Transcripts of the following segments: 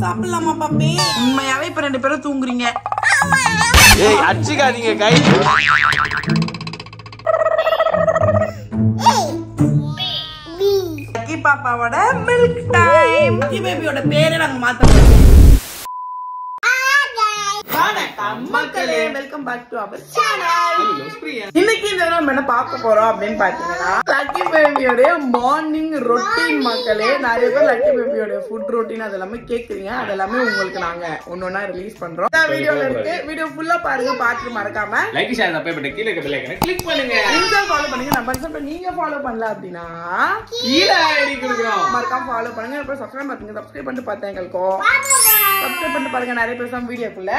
சாப்பிடலாமா பாப்பி? உண்மையாவே இப்ப 2 பேரும் தூங்குறீங்க. ஏய் அடிச்சுக்காதீங்க கை. லக்கி பாப்பாவோட மில்க் டைம். லக்கி பேபியோட பேரை நாங்க மாத்தணும். மக்களே welcome back to our channel. இன்னைக்கு இந்த நம்ம என்ன பார்க்க போறோம் அப்படின்னு பாத்தீங்கன்னா லக்கி பேபியோட மார்னிங் ரொட்டீன். மக்களே நிறைய பேர் லக்கி பேபியோட ஃபுட் ரொட்டீன் அதெல்லாமே கேக்குறீங்க. அதெல்லாமே உங்களுக்கு நாங்க ஒன்னொன்னா ரிலீஸ் பண்றோம். இந்த வீடியோல இருக்கு. வீடியோ ஃபுல்லா பாருங்க. பார்த்து மறக்காம லைக் ஷேர் சப்ஸ்கிரைப் பண்ணி கீழ இருக்க பெல் ஐகானை கிளிக் பண்ணுங்க. இன்ஸ்டா ஃபாலோ பண்ணுங்க. நம்ம சேனலை நீங்க ஃபாலோ பண்ணல அப்படினா கீழ ஐடி கொடுக்குறோம். மறக்காம ஃபாலோ பண்ணுங்க. அப்புறம் சப்ஸ்கிரைப் பண்ணுங்க. சப்ஸ்கிரைப் பண்ணிட்டு பார்த்தா எங்களுக்கு சப்ஸ்கிரைப் பண்ணிட்டு பாருங்க. நிறைய பேர் சம் வீடியோக்குள்ள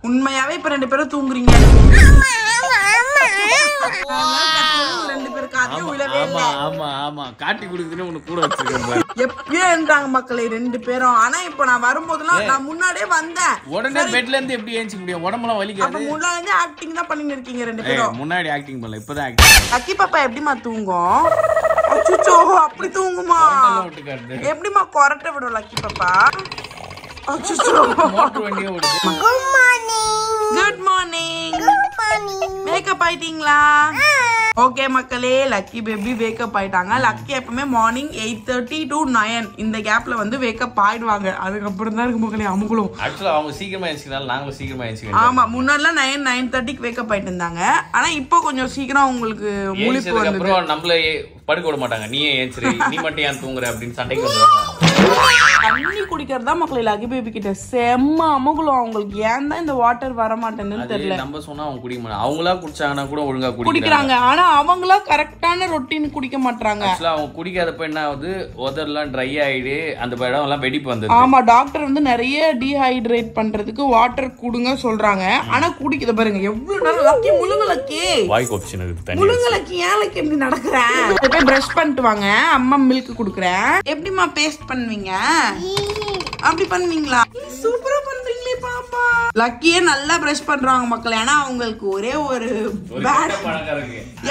உண்மையாவே இப்ப 2 பேரும் தூங்குறீங்க. காட்டி குடுக்குதுன்னு உனக்கு கூட வச்சிருக்கேன். எப்பயோ இருந்தாங்க மக்களே 2 பேரும். ஆனா இப்ப நான் வரும்போதெல்லாம் நான் முன்னாடியே வந்தேன். உடனே பெட்ல இருந்து எப்படி ஏஞ்சிக்க முடியும்? உடம்பெல்லாம் வலிக்காது. அப்ப முன்னாடி இருந்து ஆக்டிங் தான் பண்ணிட்டு இருக்கீங்க 2 பேரும். முன்னாடி ஆக்டிங் பண்ணல, இப்பதான் ஆக்டிங். லக்கி பாப்பா எப்படிமா தூங்கும்? அச்சச்சோ அப்படி தூங்குமா? எப்படிமா கொரட்டை விடும் லக்கி பாப்பா? அச்சச்சோ மோட்டர் வண்டியே ஓடுது. Good morning. வேக்கப் ஆயிட்டீங்களா? ஓகே மக்களே லக்கி பேபி வேக்கப் ஆயிட்டாங்க. லக்கி எப்பவுமே மார்னிங் 8:30 to 9 இந்த கேப்ல வந்து வேக்கப் ஆயிடுவாங்க. அதுக்கப்புறம் தான் இருக்கு மக்களே அமுகலும். ஆக்சுவலா அவங்க சீக்கிரமா எழுந்திருக்கனால நாங்களும் சீக்கிரமா எழுந்திருக்கோம். ஆமா முன்னாடிலாம் 9:30க்கு வேக்கப் ஆயிட்டு இருந்தாங்க. ஆனா இப்போ கொஞ்சம் சீக்கிரம் உங்களுக்கு முழிப்பு வந்து அப்புறம் நம்மள படுக்க விட மாட்டாங்க. நீயே ஏஞ்சிரு, நீ மட்டும் ஏன் தூங்குற அப்படின்னு சண்டைக்கு வந்துருவாங்க. தண்ணி குடிக்கிறதா மக்களே லக்கி பேபி கிட்ட செம்ம அமுகலும். அவங்களுக்கு ஏன் தான் இந்த வாட்டர் வர மாட்டேன்னு தெரியல. நம்ம சொன்னா அவங்க குடிக்க மாட்டாங்க. அவங்களா குடிச்சாங்கன்னா கூட ஒழுங்கா குடிக்கிறாங்க. ஆனா அவங்களா கரெக்டான ரொட்டீன் குடிக்க மாட்டாங்க. ஆக்சுவலா அவங்க குடிக்காதப்ப என்ன ஆகுது, உதர்லாம் ட்ரை ஆயிடு, அந்த இடம் எல்லாம் வெடிப்பு வந்தது. ஆமா டாக்டர் வந்து நிறைய டீஹைட்ரேட் பண்றதுக்கு வாட்டர் குடுங்க சொல்றாங்க. ஆனா குடிக்குது பாருங்க எவ்வளவு நேரம். லக்கி முழுங்க லக்கி வாய் கொப்ஷன் இருக்கு தண்ணி. முழுங்க லக்கி ஏன் லக்கி எப்படி நடக்கறேன்? போய் பிரஷ் பண்ணிட்டு வாங்க. அம்மா மில்க் குடுக்குறேன். எப்படிமா பேஸ்ட் பண்ணுவீங்க? அப்படி பண்ணுவீங்களா? சூப்பரா பண்றீங்களே பாப்பா. லக்கியே நல்லா பிரஷ் பண்றாங்க மக்களே. ஆனா அவங்களுக்கு ஒரே ஒரு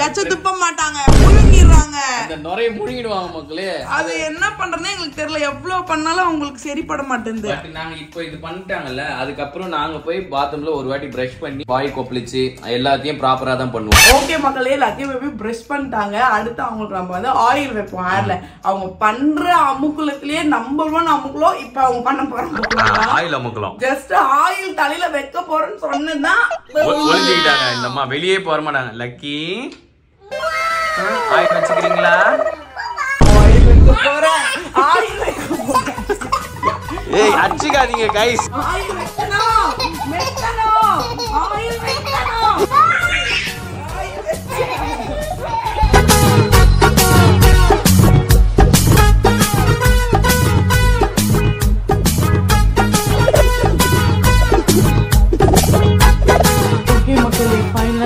எச்ச துப்ப மாட்டாங்க, முழுங்கிடுறாங்க. அந்த நுரைய முழுங்கிடுவாங்க மக்களே. அது என்ன பண்றதுன்னு எங்களுக்கு தெரியல. எவ்வளவு பண்ணாலும் அவங்களுக்கு சரிப்பட மாட்டேங்குது. நாங்க இப்போ இது பண்ணிட்டாங்கல்ல, அதுக்கப்புறம் நாங்க போய் பாத்ரூம்ல ஒரு வாட்டி பிரஷ் பண்ணி வாய் கொப்பளிச்சு எல்லாத்தையும் ப்ராப்பரா தான் பண்ணுவோம். ஓகே மக்களே லக்கி பேபி பிரஷ் பண்ணிட்டாங்க. அடுத்து அவங்களுக்கு நம்ம வந்து ஆயில் வைப்போம் ஹேர்ல. அவங்க பண்ற அமுக்குலத்திலேயே நம்பர் 1 அமுக்குலம் இப்ப அவங்க பண்ண போறாங்க. ஆயில் அமுக்குலம். ஜஸ்ட் ஆயில் தலையில வைக்க போறேன்னு சொன்னதான் ஒளிஞ்சுக்கிட்டாங்க. இந்த அம்மா வெளியே போற மாட்டாங்க. Lucky oil வச்சுக்கிறீங்களா? ஆயில் வைக்க போறேன். ஆயில் வைக்க போறேன். ஏய் அடிச்சுக்காதீங்க கைஸ். ஆயில் வைக்கணும். வைக்கணும். ஆயில் வைக்கணும். ஆயில் வைக்கணும்.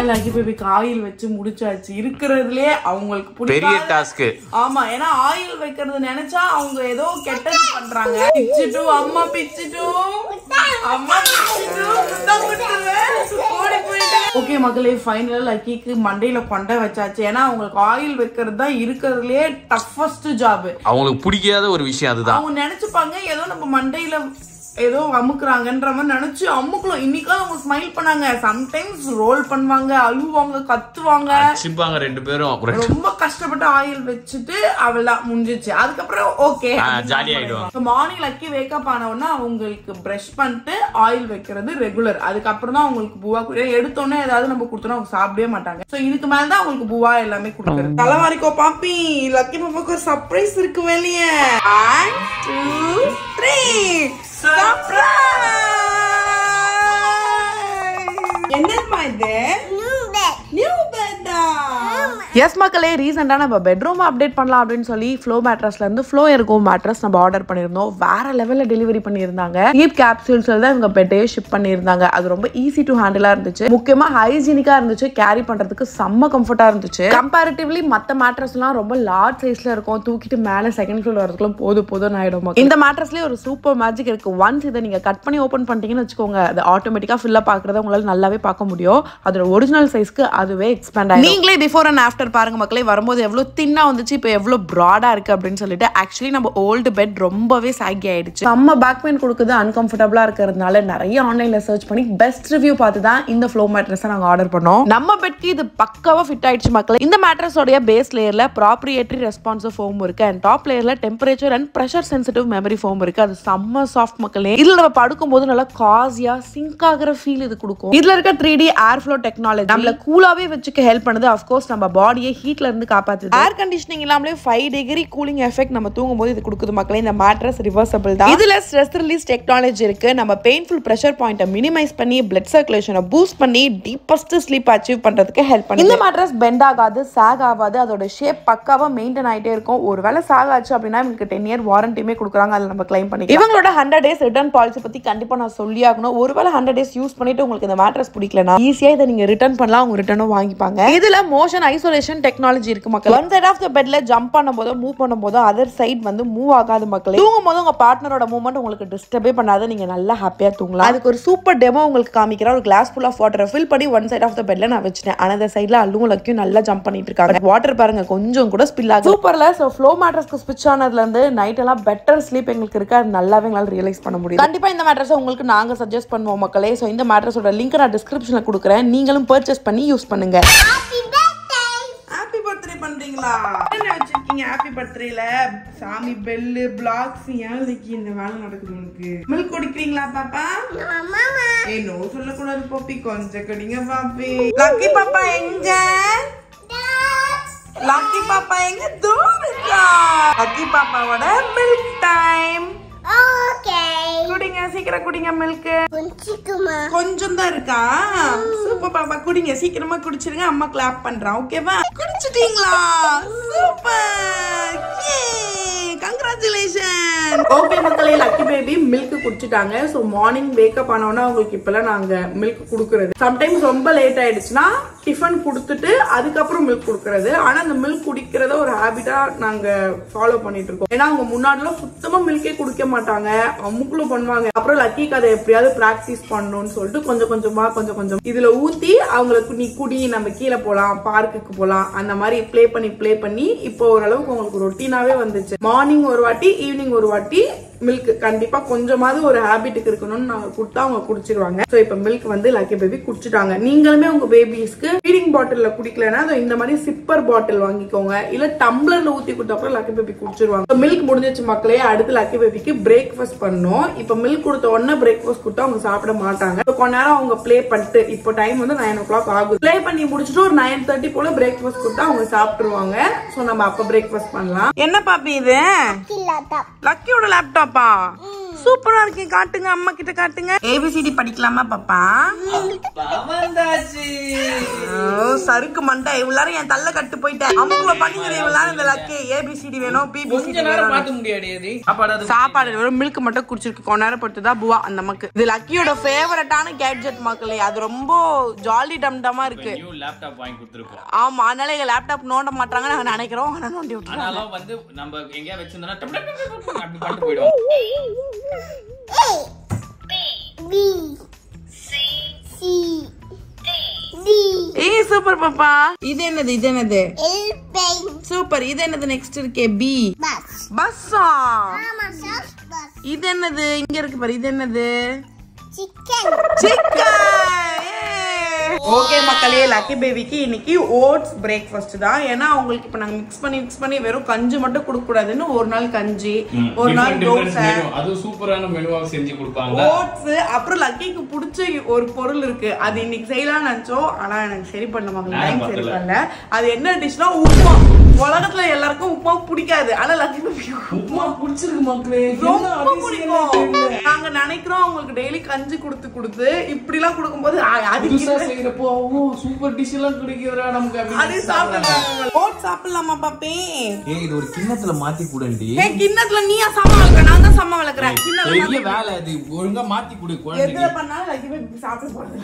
லக்கி பேபிக்கு ஆயில் வச்சு முடிச்சாச்சு. இருக்கிறதுலே அவங்களுக்கு பெரிய டாஸ்க். ஆமா ஏன்னா ஆயில் வைக்கிறது நினைச்சா அவங்க ஏதோ கெட்டது பண்றாங்க. பிச்சிட்டு அம்மா பிச்சிட்டு அம்மா பிச்சிட்டு ஓடி போயிட்டாங்க. ஓகே மக்களே ஃபைனலா லக்கிக்கு மண்டையில கொண்டை வச்சாச்சு. ஏன்னா அவங்களுக்கு ஆயில் வைக்கிறது தான் இருக்கிறதுலே டஃபஸ்ட் ஜாப். அவங்களுக்கு பிடிக்காத ஒரு விஷயம் அதுதான். அவங்க நினைச்சுப்பாங்க ஏதோ நம்ம மண்டையில ஏதோ அமுக்குறாங்கன்ற மாதிரி நினைச்சு அமுக்கலாம். இன்னைக்கு அவங்க ஸ்மைல் பண்ணாங்க. சம்டைம்ஸ் ரோல் பண்ணுவாங்க, அழுவாங்க, கத்துவாங்க, சிப்பாங்க 2 பேரும். ரொம்ப கஷ்டப்பட்டு ஆயில் வச்சுட்டு அவள்தான் முடிஞ்சிச்சு. அதுக்கப்புறம் ஓகே ஜாலி ஆயிடுவாங்க. மார்னிங் லக்கி வேக்கப் ஆனவுடனே அவங்களுக்கு பிரஷ் பண்ணிட்டு ஆயில் வைக்கிறது ரெகுலர். அதுக்கப்புறம் தான் அவங்களுக்கு பூவா எடுத்தோடனே ஏதாவது நம்ம கொடுத்தோம்னா அவங்க சாப்பிடவே மாட்டாங்க. சோ இதுக்கு மேலதான் அவங்களுக்கு பூவா எல்லாமே கொடுக்குறது. தலைவாரிக்கோ பாப்பி. லக்கி பாப்பாக்கு ஒரு சர்ப்ரைஸ் இருக்கு வெளியே. 1 2 3 என்னமா இது? New bed. எஸ் மக்களே, ரீசெண்டா நம்ம பெட்ரூம் அப்டேட் பண்ணலாம் அப்படின்னு சொல்லி ஃப்ளோ மேட்ரஸ்ல இருந்து ஃப்ளோ இருக்கும் மேட்ரஸ் நம்ம ஆர்டர் பண்ணியிருந்தோம். வேற லெவல்ல டெலிவரி பண்ணியிருந்தாங்க. ஹீப் கேப்சூல்ஸ் தான் இவங்க பெட்டையே ஷிப் பண்ணியிருந்தாங்க. அது ரொம்ப ஈஸி டு ஹேண்டிலா இருந்துச்சு. முக்கியமா ஹைஜீனிக்கா இருந்துச்சு. கேரி பண்றதுக்கு செம்ம கம்ஃபர்ட்டா இருந்துச்சு. கம்பேரிட்டிவ்லி மத்த மேட்ரஸ் எல்லாம் ரொம்ப லார்ஜ் சைஸ்ல இருக்கும். தூக்கிட்டு மேல செகண்ட் ஃப்ளோர் வரதுக்குள்ள போதும் ஆயிடும். இந்த மேட்ரஸ்லயே ஒரு சூப்பர் மேஜிக் இருக்கு. ஒன்ஸ் இதை நீங்க கட் பண்ணி ஓபன் பண்ணிட்டீங்கன்னு வச்சுக்கோங்க, அது ஆட்டோமேட்டிக்கா ஃபில் அப் ஆகுறத உங்களால நல்லாவே பார்க்க முடியும். அதோட ஒரிஜினல் சைஸ்க்கு அதுவே எக்ஸ்பேண்ட் ஆகும். நீங்களே பிஃபோர் அண்ட் ஆஃப்டர் பாருங்க மக்களே. வரும்போது எவ்வளவு தின்னா வந்துச்சு, இப்போ எவ்வளவு ப்ராடா இருக்கு அப்படின்னு சொல்லிட்டு. ஆக்சுவலி நம்ம ஓல்டு பெட் ரொம்பவே சாகி ஆயிடுச்சு. நம்ம பேக் பெயின் கொடுக்குது, அன்கம்ஃபர்டபுளா இருக்கிறதுனால நிறைய ஆன்லைன்ல சர்ச் பண்ணி பெஸ்ட் ரிவ்யூ பார்த்து தான் இந்த ஃப்ளோ மேட்ரஸ் நாங்க ஆர்டர் பண்ணோம். நம்ம பெட்க்கு இது பக்காவா ஃபிட் ஆயிடுச்சு மக்களே. இந்த மேட்ரஸோட பேஸ் லேயர்ல ப்ராப்ரியேட்டரி ரெஸ்பான்சிவ் ஃபோம் இருக்கு அண்ட் டாப் லேயர்ல temperature and pressure sensitive memory foam இருக்கு. அது செம்ம சாஃப்ட் மக்களே. இதுல நம்ம படுக்கும் போது நல்லா காசியா சிங்க் ஆகிற ஃபீல் இது கொடுக்கும். இதுல இருக்க 3D ஏர் ஃப்ளோ டெக்னாலஜி நம்மள கூலாவே வச்சுக்க ஹெல்ப் பண்ணுது. ஆஃப் கோர்ஸ் நம்ம பாடியை ஹீட்ல இருந்து காப்பாத்துது. ஏர் கண்டிஷனிங் இல்லாமலே 5 டிகிரி கூலிங் எஃபெக்ட் நம்ம தூங்கும் போது இது கொடுக்குது மக்களே. இந்த மேட்ரஸ் ரிவர்சபிள் தான். இதுல ஸ்ட்ரெஸ் ரிலீஸ் டெக்னாலஜி இருக்கு. நம்ம பெயின்ஃபுல் பிரஷர் பாயிண்ட மினிமைஸ் பண்ணி பிளட் சர்க்குலேஷனை பூஸ்ட் பண்ணி டீப்பஸ்ட் ஸ்லீப் அச்சீவ் பண்றதுக்கு ஹெல்ப் பண்ணுது. இந்த மேட்ரஸ் பெண்ட் ஆகாது, சாக் ஆகாது. அதோட ஷேப் பக்காவா மெயின்டைன் ஆயிட்டே இருக்கும். ஒருவேளை சாக் ஆச்சு அப்படின்னா உங்களுக்கு 10 இயர் வாரண்டியுமே கொடுக்குறாங்க. அதுல நம்ம கிளைம் பண்ணிக்கலாம். இவங்களோட 100 டேஸ் ரிட்டர்ன் பாலிசி பத்தி கண்டிப்பா நான் சொல்லி ஆகணும். ஒருவேளை 100 டேஸ் யூஸ் பண்ணிட்டு உங்களுக்கு இந்த மேட்ரஸ் பிடிக்கலனா ஈஸியா இதை நீங்க ரிட்டர்ன் பண்ணலாம். அவங்க ரிட்டர்னும் வாங்கிப்பாங்க. இதுல மோஷன் ஐசோலேஷன் டெக்னாலஜி இருக்கு மக்கள். ஒன் சைட் ஆஃப் தி பெட்ல ஜம்ப் பண்ணும்போது மூவ் பண்ணும்போது அதர் சைடு வந்து மூவ் ஆகாது மக்களே. தூங்கும் போது உங்க பார்ட்னரோட மூவ்மெண்ட் உங்களுக்கு டிஸ்டர்பே பண்ணாத, நீங்க நல்லா ஹாப்பியா தூங்கலாம். அதுக்கு ஒரு சூப்பர் டெமோ உங்களுக்கு காமிக்கிறேன். ஒரு கிளாஸ் ஃபுல் ஆஃப் வாட்டரை ஃபில் பண்ணி ஒன் சைட் ஆஃப் தி பெட்ல நான் வச்சிட்டேன். அனதர் சைடுல அல்லும் லக்கியும் நல்லா ஜம்ப் பண்ணிட்டு இருக்காங்க. வாட்டர் பாருங்க கொஞ்சம் கூட ஸ்பில் ஆகுது. சூப்பர்ல. சோ ஃப்ளோ மேட்ரஸ்க்கு ஸ்விட்ச் ஆனதுல இருந்து நைட் எல்லாம் பெட்டர் ஸ்லீப் எங்களுக்கு இருக்கு. அது நல்லாவே எங்களால ரியலைஸ் பண்ண முடியும். கண்டிப்பா இந்த மேட்ரஸ் உங்களுக்கு நாங்க சஜஸ்ட் பண்ணுவோம் மக்களே. சோ இந்த மேட்ரஸோட லிங்க் நான் டிஸ்கிரிப்ஷன்ல கொடுக்குறேன். நீங்களும் பர்ச்சேஸ் பண்ணி யூஸ் பண்ணுங்க. ஹாப்பி பர்த்டே பண்றீங்களா? என்ன வச்சிருக்கீங்க ஹாப்பி பர்த்டேல? சாமி பெல்லு பிளாக்ஸ். ஏன் லைக் இந்த வேலை நடக்குது உங்களுக்கு? மில்க் குடிக்கிறீங்களா பாப்பா? ஏய் நோ சொல்லக்கூடாது பாப்பி, கொஞ்சம் குடிங்க பாப்பி. லக்கி பாப்பா எங்க? லக்கி பாப்பா எங்க? தூரக்கா. லக்கி பாப்பாவோட மில்க் டைம். ஓகே குடிங்க, சீக்கிரம் குடிங்க. மில்க் கொஞ்சம் தான் இருக்கா? சூப்பர் பாப்பா, குடிங்க சீக்கிரமா குடிச்சிருங்க. அம்மா கிளாப் பண்றான். ஓகேவா? குடிச்சிட்டீங்களா? Super, congratulation. ஓகே மக்களே, லக்கி பேபி மில்க் குடிச்சிட்டாங்க. சோ மார்னிங் வேக்கப் ஆனோன்னா அவங்களுக்கு இப்பெல்லாம் நாங்க மில்க் குடுக்கறது. சம்டைம்ஸ் ரொம்ப லேட் ஆயிடுச்சுன்னா டிஃபன் கொடுத்துட்டு அதுக்கப்புறம் மில்க் குடுக்கறது. ஆனா அந்த மில்க் குடிக்கிறத ஒரு ஹேபிட்டா நாங்க ஃபாலோ பண்ணிட்டு இருக்கோம். ஏன்னா அவங்க முன்னாடிலாம் சுத்தமா மில்கே குடிக்க மாட்டாங்க, அமுக்குலும் பண்ணுவாங்க. அப்புறம் லக்கிக்கு அதை எப்படியாவது பிராக்டிஸ் பண்ணணும்னு சொல்லிட்டு கொஞ்சம் கொஞ்சம் இதுல ஊத்தி அவங்களுக்கு நீ குடி, நம்ம கீழே போலாம், பார்க்குக்கு போலாம், அந்த மாதிரி ப்ளே பண்ணி இப்போ ஓரளவுக்கு உங்களுக்கு ரொட்டீனாவே வந்துச்சு. மார்னிங் ஒரு வாட்டி, ஈவினிங் ஒரு வாட்டி மில்க் கண்டிப்பா கொஞ்சமாவது ஒரு ஹேபிட்டுக்கு இருக்கணும்னு நாங்க கொடுத்தா அவங்க குடிச்சிருவாங்க. சோ இப்ப மில்க் வந்து லக்கி பேபி குடிச்சிட்டாங்க. நீங்களுமே உங்க பேபிஸ்க்கு ஃபீடிங் பாட்டில்ல குடிக்கலன்னா இந்த மாதிரி சிப்பர் பாட்டில் வாங்கிக்கோங்க. இல்ல டம்ளர்ல ஊத்தி கொடுத்தப்பறம் லக்கி பேபி குடிச்சிருவாங்க. மில்க் முடிஞ்சிச்சு மக்களே. அடுத்து லக்கி பேபிக்கு பிரேக்ஃபாஸ்ட் பண்ணோம். இப்ப மில்க் கொடுத்த உடனே பிரேக்ஃபாஸ்ட் கொடுத்தா அவங்க சாப்பிட மாட்டாங்க. கொஞ்ச நேரம் அவங்க ப்ளே பண்ணிட்டு, இப்போ டைம் வந்து 9 o'clock ஆகுது. ப்ளே பண்ணி முடிச்சுட்டு ஒரு 9:30 போல பிரேக்ஃபாஸ்ட் கொடுத்தா அவங்க சாப்பிட்டுருவாங்க. சோ நம்ம அப்ப பிரேக்ஃபாஸ்ட் பண்ணலாம். என்ன பாப்பி இது? லக்கியோட லேப்டாப். சூப்பரா இருக்கே, காட்டுங்க, அம்மா கிட்ட காட்டுங்க. ஏபிசிடி படிக்கலாமா பாப்பா? சருக்கு மண்டை இவ்வளவு என் தள்ள கட்டு போயிட்டேன். அம்மா பண்ணிக்கிற இவ்வளவு இந்த லக்கி ஏபிசிடி வேணும், பிபிசிடி வேணும். சாப்பாடு வெறும் மில்க் மட்டும் குடிச்சிருக்கு. கொஞ்ச நேரம் படுத்துதான் புவா அந்த அம்மாக்கு. இது லக்கியோட ஃபேவரட்டான கேட்ஜெட் மக்களே. அது ரொம்ப ஜாலி டம்டமா இருக்கு. ஆமா, அதனால எங்க லேப்டாப் நோண்ட மாட்டாங்க நாங்க நினைக்கிறோம். ஆனா நோண்டி விட்டுறாங்க. வந்து நம்ம எங்கயா வச்சிருந்தா அப்படி பண்ணிட்டு போய்டும். ஏய் சூப்பர் பாப்பா. இது என்னது? சூப்பர். இது என்னது? நெக்ஸ்ட் இருக்கே பி. பஸ்ஸா? இது என்னது? இங்க இருக்கு பாரு. இது என்னது? சிக்கன். ஓகே மக்களே, லக்கி பேபிக்கு இன்னைக்கு ஓட்ஸ் பிரேக்ஃபாஸ்ட் தான். ஏன்னா அவங்களுக்கு இப்ப நாங்க மிக்ஸ் பண்ணி வெறும் கஞ்சி மட்டும் கொடுக்க கூடாதுன்னு ஒரு நாள் கஞ்சி, ஒரு நாள் தோசை, அது சூப்பரான மெனுவா செஞ்சு கொடுப்பாங்க. ஓட்ஸ். அப்புறம் லக்கிக்கு பிடிச்ச ஒரு பொருள் இருக்கு, அது இன்னைக்கு செய்யலாம்னு நினைச்சோம். ஆனா எனக்கு சரி பண்ண மக்கள் சரி பண்ணல. அது என்ன டிஷ்னா உப்புமா. உலகத்துல எல்லாருக்கும் உப்புமா பிடிக்காது. ஆனா லக்கி பேபிக்கு உப்புமா பிடிச்சிருக்கு மக்களே. ரொம்ப பிடிக்கும். நாங்க நினைக்கிறோம் உங்களுக்கு டெய்லி கஞ்சி கொடுத்து இப்படி எல்லாம் கொடுக்கும்போது சூப்பர் டிஷ் எல்லாம் கிடைக்குதுடா நமக்கு. அது சாப்பிடலாம். ஓட் சாப்பிடலாமா பாப்பே? இது ஒரு கிண்ணத்துல மாத்தி கூடண்டி. கிண்ணத்துல நீயா சம வளர்க்க? நான் தான் சம வளர்க்கறேன். பெரிய வேலை அது. ஒழுங்கா மாத்தி குடு குழந்தைக்கு. எதுல பண்ணாலும் லக்கி பேபி சாப்பிட போறது.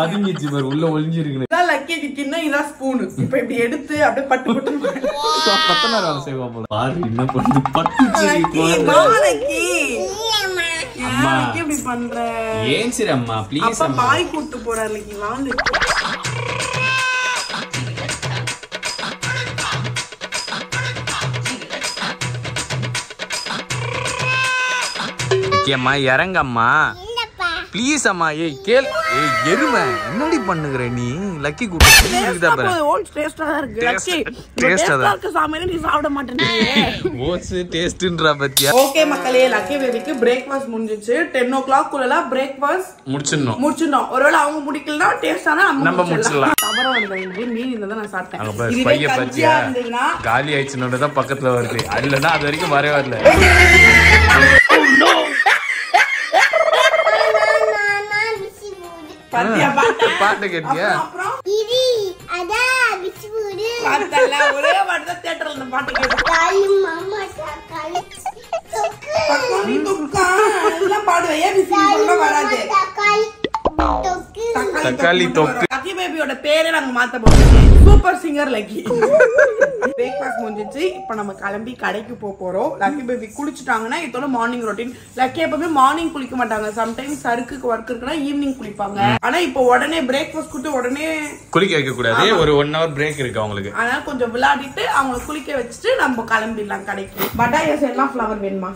அதுங்கிச்சு பாரு உள்ள ஒளிஞ்சிருக்கு. இதான் லக்கிக்கு கிண்ணம், இதான் ஸ்பூன். இப்போ இப்படி எடுத்து அப்படியே பட்டு பட்டு பத்தன வேலை செய்வா போல. பாரு என்ன பண்ணு பட்டுச்சு லக்கி. அம்மா இப்படி பண்ற? ஏன் சரி அம்மா ப்ளீஸ். அப்பா பாய் கூட்டி போறாரு லக்கி. வாங்க. அம்மா இறங்கம்மா ப்ளீஸ் அம்மா. ஏய் கேள். ஏய் எருமை என்னடி பண்ணுகிற நீ? லக்கி கூப்பிட்டு பாரு. ஓட்ஸ் டேஸ்டா இருக்கு லக்கி. டேஸ்டா இருக்கு சாமையில நீ சாப்பிட மாட்டேன்றீங்க. ஓட்ஸ் டேஸ்ட்ன்றா பத்தியா? ஓகே மக்களே, லக்கி பேபிக்கு பிரேக்ஃபாஸ்ட் முடிஞ்சிச்சு. 10 o'clock குள்ள பிரேக்ஃபாஸ்ட் முடிச்சிடணும். ஒருவேளை அவங்க முடிக்கலனா டேஸ்டானா நம்ம முடிச்சிடலாம். தவறா வந்து மீன் இந்த தான் நான் சாப்பிட்டேன். இது பைய பத்தியா காலி ஆயிடுச்சுனோட தான் பக்கத்துல வருது. இல்லனா அது வரைக்கும் வரவே வரல. பாட்டு கேட்டியா? ஒரே பாட்டு தியேட்டர்ல இந்த பாட்டு வராது. தக்காளி தொக்கு. லக்கி பேபியோட பேரே நாங்க மாத்த போறோம். Super singer lucky. பிரேக்ஃபாஸ்ட் முடிஞ்சிச்சு. இப்போ நம்ம கிளம்பி கடைக்கு போறோம். லக்கி பேபி குளிச்சுட்டாங்கன்னா இதோட மார்னிங் ரொட்டீன். லக்கி எப்பவுமே மார்னிங் குளிக்க மாட்டாங்க. சம்டைம்ஸ் சருக்கு ஒர்க் இருக்குன்னா ஈவினிங் குளிப்பாங்க. ஆனா இப்போ உடனே பிரேக்ஃபாஸ்ட் கொடுத்து உடனே குளிக்க வைக்க கூடாது. ஒரு 1 hour பிரேக் இருக்கு அவங்களுக்கு. அதனால கொஞ்சம் விளையாடிட்டு அவங்களை குளிக்க வச்சுட்டு நம்ம கிளம்பிடலாம் கடைக்கு. பட்டாயஸ் எல்லாம் ஃப்ளவர் வேணுமா?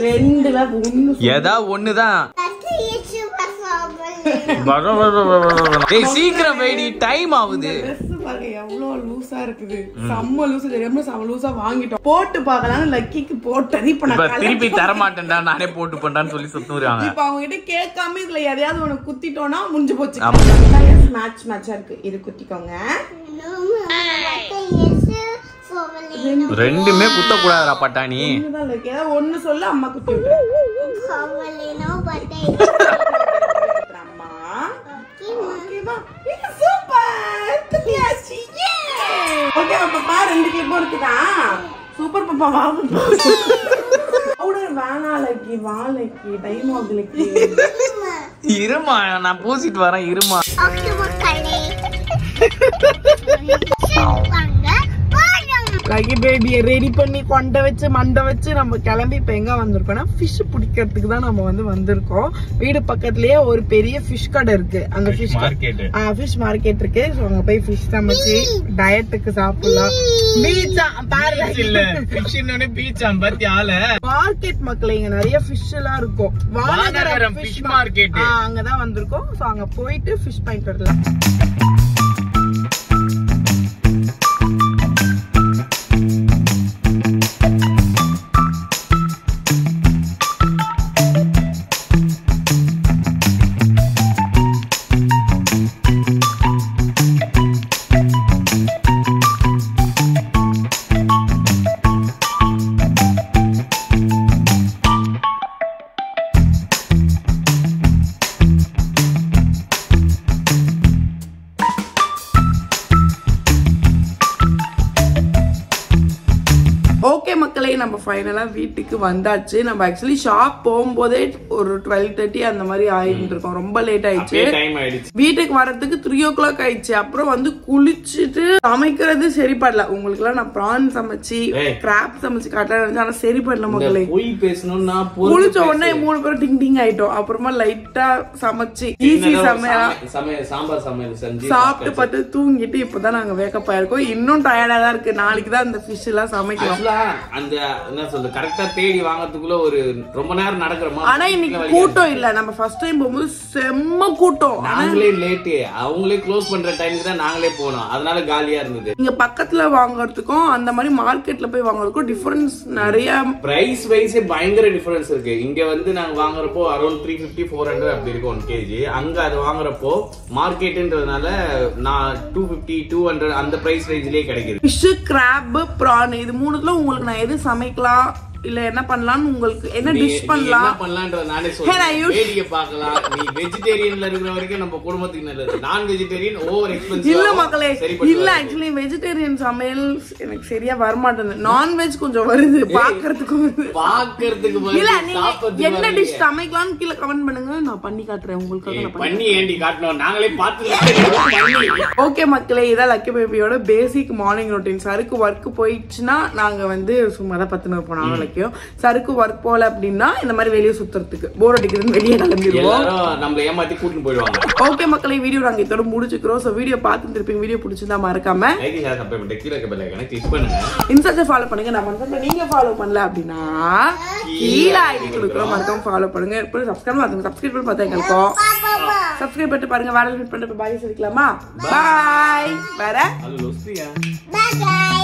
ரெண்டுல ஏதா ஒண்ணுதான். சீக்கிரம் வெயிடி டைம் ஆகுது. எவ்வளவு லூசா இருக்குது. செம்ம லூசா தெரியாம செம்ம லூசா வாங்கிட்டோம். போட்டு பாக்கலாம் லக்கிக்கு போட்டது. இப்ப நான் திருப்பி தர மாட்டேன்டா நானே போட்டு பண்றான்னு சொல்லி சுத்துறாங்க. இப்ப அவங்க கிட்ட கேட்காம இதுல எதையாவது ஒண்ணு குத்திட்டோம்னா முடிஞ்சு போச்சு. மேட்சா இருக்கு. இது குத்திக்கோங்க. ரெண்டுமே குத்த கூடாதுடா பட்டாணி. ஒண்ணு சொல்ல அம்மா குத்தி விட்டு. சூப்பர் பாப்பா வேணா லக்கி. வா லக்கி டைம் ஆகுது. இருமா நான் பூசிட்டு வரேன். இருமா லக்கி பேபியை ரெடி பண்ணி கொண்ட வச்சு மண்டை வச்சு நம்ம கிளம்பி இப்ப எங்க வந்திருக்கோம்னா ஃபிஷ் பிடிக்கிறதுக்கு தான் நம்ம வந்திருக்கோம். வீடு பக்கத்துலயே ஒரு பெரிய ஃபிஷ் கடை இருக்கு. அந்த ஃபிஷ் மார்க்கெட் இருக்கு. அங்க போய் ஃபிஷ் சமைச்சு டயட்டுக்கு சாப்பிடலாம். பீச்சா பாரு இல்ல பீச்சா பத்தி ஆள மார்க்கெட் மக்கள் இங்க நிறைய ஃபிஷ் எல்லாம் இருக்கும். வானகரம் ஃபிஷ் மார்க்கெட் அங்கதான் வந்திருக்கோம். சோ அங்க போயிட்டு ஃபிஷ் பாயிண்ட் வரலாம். நம்ம ஃபைனலா வீட்டுக்கு வந்தாச்சு. நம்ம ஆக்சுவலி ஷாப் போகும்போதே ஒரு 12:30 அந்த மாதிரி ஆயிட்டு இருக்கோம். ரொம்ப லேட் ஆயிடுச்சு. வீட்டுக்கு வரதுக்கு 3 o'clock ஆயிடுச்சு. அப்புறம் குளிச்சுட்டு சமைக்கிறது சரி படல. உங்களுக்கு எல்லாம் நான் பிரான் சமைச்சு கிராப் சமைச்சு காட்டலாம். ஆனா சரி படல மக்களே. குளிச்ச உடனே 3 பேரும் டிங் டிங் ஆயிட்டோம். அப்புறமா லைட்டா சமைச்சு ஈஸி சாம்பார் சமையல் செஞ்சு சாப்பிட்டு பார்த்து தூங்கிட்டு இப்பதான் நாங்க வேக்கப் ஆயிருக்கோம். இன்னும் டயர்டா தான் இருக்கு. நாளைக்கு தான் அந்த ஃபிஷ் எல்லாம் சமைக்கணும். அந்த என்ன சொல்றது கரெக்ட்டா தேடி வாங்குறதுக்குள்ள ஒரு ரொம்ப நேரம் நடக்குறோம். ஆனா இன்னைக்கு கூட்டம் இல்ல. நம்ம ஃபர்ஸ்ட் டைம் போகும்போது செம்ம கூட்டம். நாங்களே லேட். அவங்களே க்ளோஸ் பண்ற டைமுக்கு தான் நாங்களே போனோம். அதனால காலியா இருந்தது. இங்க பக்கத்துல வாங்குறதுக்கும் அந்த மாதிரி மார்க்கெட்ல போய் வாங்குறதுக்கும் டிஃபரன்ஸ் நிறைய. பிரைஸ் வைஸ் பயங்கர டிஃபரன்ஸ் இருக்கு. இங்க நாங்க வாங்குறப்போ அரௌண்ட் 350-400 அப்படி இருக்கும் 1 kg. அங்க அது வாங்குறப்போ மார்க்கெட்ன்றதுனால நான் 250-200 அந்த பிரைஸ் ரேஞ்சிலேயே கிடைக்குது. ஃபிஷ், கிராப், பிரான் இது மூணுத்துல உங்களுக்கு நான் எது சமைக்கலாம் இல்ல என்ன பண்ணலாம்னு உங்களுக்கு என்ன டிஷ் பண்ணலாம் என்ன பண்ணலாம்ன்றத நானே சொல்றேன். வேடிக்கை பார்க்கலாம். நீ வெஜிடேரியன்ல இருக்கிற வரைக்கும் நம்ம குடும்பத்துக்கு நல்லது. நான் வெஜிடேரியன் ஓவர் எக்ஸ்பென்சிவ். இல்ல மக்களே, இல்ல ஆக்சுவலி வெஜிடேரியன் சமையல் எனக்கு சரியா வர மாட்டேங்குது. நான்வெஜ் கொஞ்சம் வருது பாக்குறதுக்கு. இல்ல நீங்க என்ன டிஷ் சமைக்கலாம்னு கீழே கமெண்ட் பண்ணுங்க, நான் பண்ணி காட்டுறேன் உங்களுக்காக. நான் பண்ணி ஏண்டி காட்டணும், நாங்களே பார்த்து. ஓகே மக்களே, இதான் லக்கி பேபியோட பேசிக் மார்னிங் ரொட்டீன். சருக்கு ஒர்க் போயிடுச்சுன்னா நாங்க வந்து சும்மா தான் 10 நிமிஷம் போனாலும் லக்கியும். சருக்கு ஒர்க் போல அப்படின்னா இந்த மாதிரி வெளியே சுத்துறதுக்கு போர் அடிக்கிறதுன்னு வெளியே கிளம்பிடுவோம். நம்மள ஏமாத்தி கூட்டிட்டு போயிடுவாங்க. ஓகே மக்களே, வீடியோ நாங்க இதோட முடிச்சுக்கிறோம். சோ வீடியோ பார்த்துட்டு இருப்பீங்க. வீடியோ பிடிச்சிருந்தா மறக்காம லைக் ஷேர் சப்ஸ்கிரைப் பண்ணி கீழ இருக்க பெல் ஐகானை கிளிக் பண்ணுங்க. இன்ஸ்டால ஃபாலோ பண்ணுங்க. நம்ம வந்து நீங்க ஃபாலோ பண்ணல அப்படின்னா கீழ ஐடி கொடுக்குறோம், மறக்காம ஃபாலோ பண்ணுங்க. இப்போ சப்ஸ்கிரைப் பண்ணுங்க. சப்ஸ்கிரைப் பண்ணி பார்த்தா எங்களுக்கும் சப்ஸ்கிரைப் பண்ணிட்டு பாருங்க. வேற மீட் பண்ணிட்டு பாய் சொல்லிக்கலாமா? பாய். வேற அது லோஸ்ரியா. Bye.